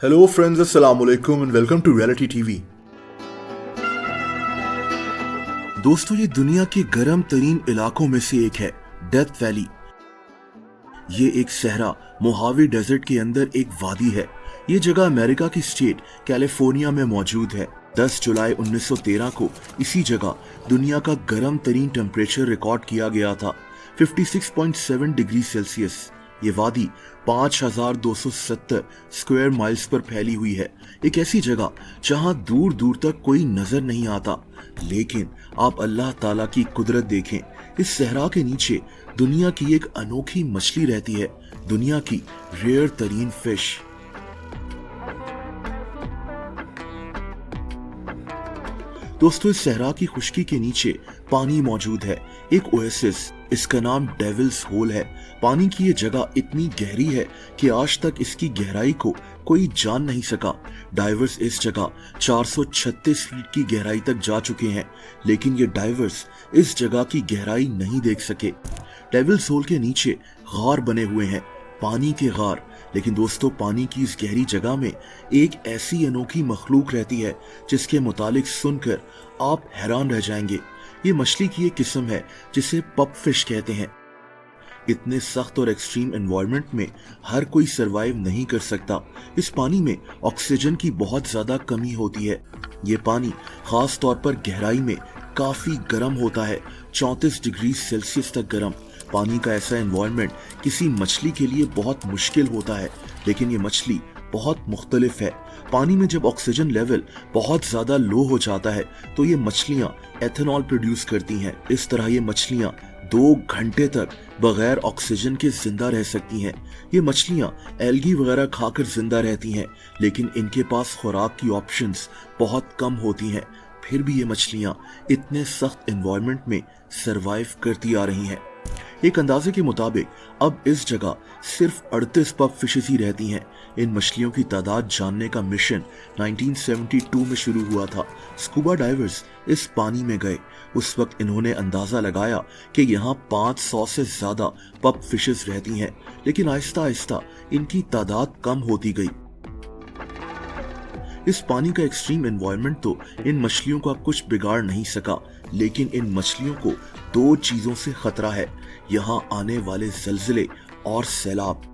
Hello friends, अस्सलाम वालेकुम and welcome to reality TV. दोस्तों, ये दुनिया के गर्म तरीन इलाकों में से एक है, डेथ वैली। ये एक सहरा मोहावे डेजर्ट के अंदर एक वादी है। ये जगह अमेरिका की स्टेट कैलिफोर्निया में मौजूद है। 10 जुलाई 1913 को इसी जगह दुनिया का गर्म तरीन टेम्परेचर रिकॉर्ड किया गया था, 56.7 डिग्री सेल्सियस। ये वादी 5270 स्क्वायर माइल्स पर फैली हुई है। एक ऐसी जगह जहां दूर दूर तक कोई नजर नहीं आता, लेकिन आप अल्लाह ताला की कुदरत देखें। इस सहरा के नीचे दुनिया की एक अनोखी मछली रहती है, दुनिया की रेयर तरीन फिश। दोस्तों, इस सहरा की खुश्की के नीचे पानी मौजूद है, एक ओएसिस। इसका नाम डेविल्स होल है। पानी की ये जगह इतनी गहरी है कि आज तक इसकी गहराई को कोई जान नहीं सका। डाइवर्स इस जगह 436 फीट की गहराई तक जा चुके हैं, लेकिन ये डाइवर्स इस जगह की गहराई नहीं देख सके। डेविल्स होल के नीचे गार बने हुए हैं, पानी के गार। लेकिन दोस्तों, पानी की इस गहरी जगह में एक ऐसी अनोखी मखलूक रहती है जिसके मुतालिक सुनकर आप हैरान रह जाएंगे। ये मछली की एक किस्म है जिसे पप फिश कहते हैं। इतने सख्त और एक्सट्रीम एनवायरनमेंट में हर कोई सरवाइव नहीं कर सकता। इस पानी में ऑक्सीजन की बहुत ज्यादा कमी होती है। ये पानी खास तौर पर गहराई में काफी गर्म होता है, 34 डिग्री सेल्सियस तक गर्म। पानी का ऐसा एनवायरनमेंट किसी मछली के लिए बहुत मुश्किल होता है, लेकिन ये मछली बहुत मुख्तलिफ है। पानी में जब ऑक्सीजन लेवल बहुत ज्यादा लो हो जाता है तो ये मछलियां एथेनॉल प्रोड्यूस करती हैं। इस तरह ये मछलियां 2 घंटे तक बगैर ऑक्सीजन के जिंदा रह सकती हैं। ये मछलियां एल्गी वगैरह खाकर जिंदा रहती हैं, लेकिन इनके पास खुराक की ऑप्शंस बहुत कम होती हैं। फिर भी ये मछलियां इतने सख्त एनवायरनमेंट में सरवाइव करती आ रही हैं। एक अंदाजे के मुताबिक अब इस जगह सिर्फ 38 पप फिशेस ही रहती हैं। इन मछलियों की तादाद जानने का मिशन 1972 में शुरू हुआ था। स्कूबा डाइवर्स इस पानी में गए। उस वक्त इन्होंने अंदाजा लगाया कि यहाँ 500 से ज्यादा पप फिशेस रहती हैं, लेकिन आहिस्ता आहिस्ता इनकी तादाद कम होती गई। इस पानी का एक्सट्रीम एनवायरनमेंट तो इन मछलियों का कुछ बिगाड़ नहीं सका, लेकिन इन मछलियों को 2 चीजों से खतरा है, यहाँ आने वाले जलजिले और सैलाब।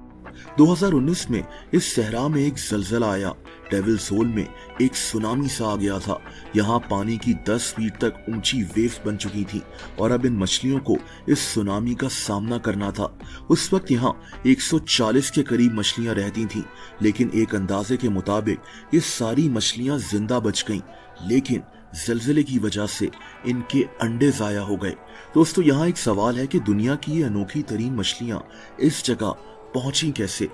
2019 में इस सहरा में एक जलजिला आया। डेविल्स होल में एक सुनामी सा आ गया था। यहाँ पानी की 10 फीट तक ऊंची वेव्स बन चुकी थी और अब इन मछलियों को इस सुनामी का सामना करना था। उस वक्त यहाँ 140 के करीब मछलियां रहती थीं, लेकिन एक अंदाजे के मुताबिक ये सारी मछलियां जिंदा बच गईं, लेकिन जलजिले की वजह से इनके अंडे जाया हो गए। दोस्तों, यहाँ एक सवाल है कि दुनिया की ये अनोखी तरीन मछलियां इस जगह पहुंची कैसे।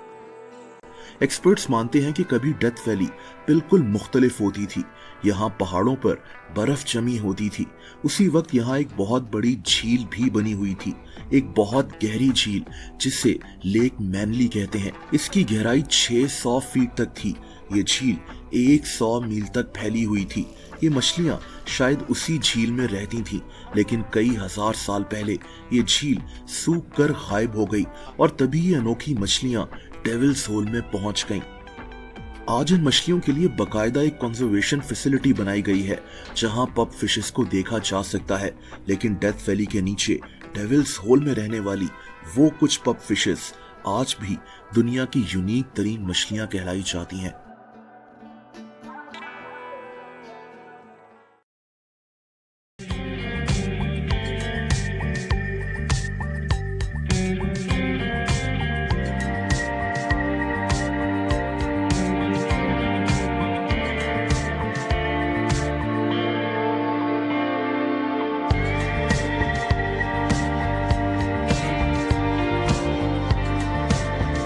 एक्सपर्ट्स मानते हैं कि कभी डेथ वैली बिल्कुल मुख्तलिफ होती थी। यहाँ पहाड़ों पर बर्फ जमी होती थी। उसी वक्त यहाँ एक बहुत बड़ी झील भी बनी हुई थी, एक बहुत गहरी झील जिसे लेक मैनली कहते हैं। इसकी गहराई 600 फीट तक थी। ये झील 100 मील तक फैली हुई थी। ये मछलियां शायद उसी झील में रहती थीं, लेकिन कई हजार साल पहले ये झील सूख कर गायब हो गई और तभी ये अनोखी मछलियां डेविल्स होल में पहुंच गईं। आज इन मछलियों के लिए बकायदा एक कंजर्वेशन फैसिलिटी बनाई गई है जहां पप फिशेस को देखा जा सकता है, लेकिन डेथ वैली के नीचे डेविल्स होल में रहने वाली वो कुछ पप फिशेस आज भी दुनिया की यूनिक तरीन मछलियां कहलाई जाती हैं।